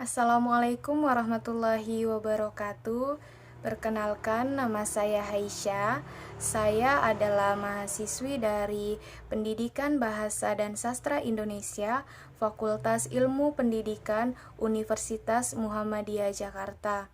Assalamualaikum warahmatullahi wabarakatuh. Perkenalkan, nama saya Haisha. Saya adalah mahasiswi dari Pendidikan Bahasa dan Sastra Indonesia, Fakultas Ilmu Pendidikan, Universitas Muhammadiyah Jakarta.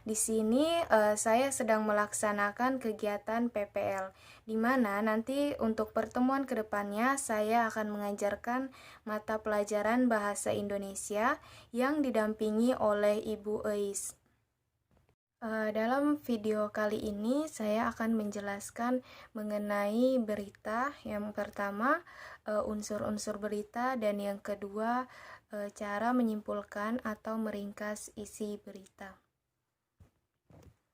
Di sini saya sedang melaksanakan kegiatan PPL, di mana nanti untuk pertemuan kedepannya saya akan mengajarkan mata pelajaran Bahasa Indonesia yang didampingi oleh Ibu Eis. Dalam video kali ini saya akan menjelaskan mengenai berita. Yang pertama, unsur-unsur berita, dan yang kedua, cara menyimpulkan atau meringkas isi berita.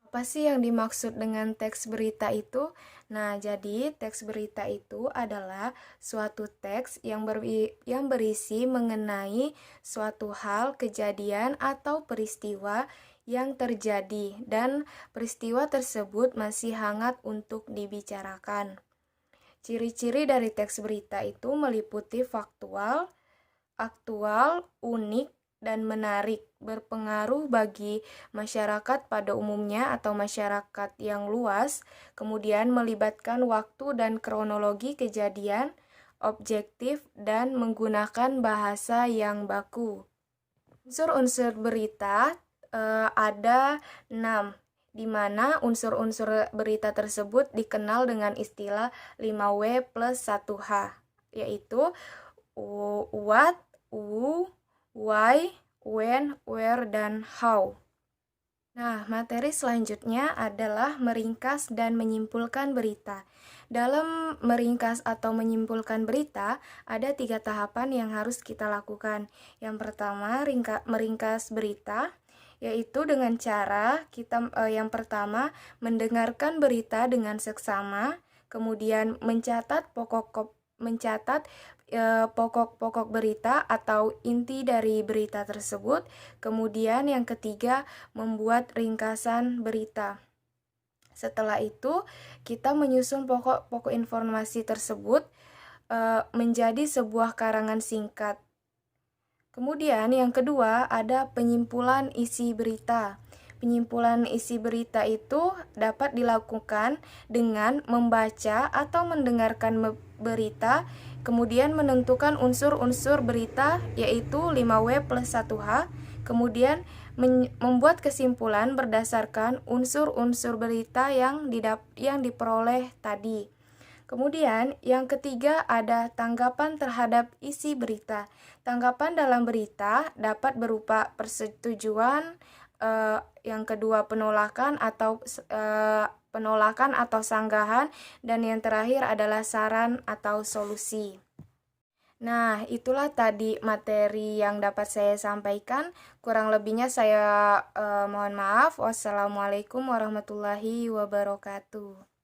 Apa sih yang dimaksud dengan teks berita itu? Nah, jadi teks berita itu adalah suatu teks yang berisi mengenai suatu hal, kejadian, atau peristiwa yang terjadi, dan peristiwa tersebut masih hangat untuk dibicarakan. Ciri-ciri dari teks berita itu meliputi faktual, aktual, unik, dan menarik, berpengaruh bagi masyarakat pada umumnya atau masyarakat yang luas, kemudian melibatkan waktu dan kronologi kejadian, objektif, dan menggunakan bahasa yang baku. Unsur-unsur berita ada 6, di mana unsur-unsur berita tersebut dikenal dengan istilah 5W plus 1H, yaitu what, who, why, when, where, dan how. Nah, materi selanjutnya adalah meringkas dan menyimpulkan berita. Dalam meringkas atau menyimpulkan berita, ada 3 tahapan yang harus kita lakukan. Yang pertama, meringkas berita, yaitu dengan cara kita yang pertama mendengarkan berita dengan seksama, kemudian mencatat pokok-pokok berita atau inti dari berita tersebut. Kemudian yang ketiga, membuat ringkasan berita. Setelah itu, kita menyusun pokok-pokok informasi tersebut menjadi sebuah karangan singkat. Kemudian yang kedua, ada penyimpulan isi berita. Penyimpulan isi berita itu dapat dilakukan dengan membaca atau mendengarkan berita, kemudian menentukan unsur-unsur berita, yaitu 5W plus 1H, kemudian membuat kesimpulan berdasarkan unsur-unsur berita yang diperoleh tadi. Kemudian yang ketiga ada tanggapan terhadap isi berita. Tanggapan dalam berita dapat berupa persetujuan, yang kedua penolakan atau sanggahan, dan yang terakhir adalah saran atau solusi. Nah, itulah tadi materi yang dapat saya sampaikan. Kurang lebihnya saya mohon maaf. Wassalamualaikum warahmatullahi wabarakatuh.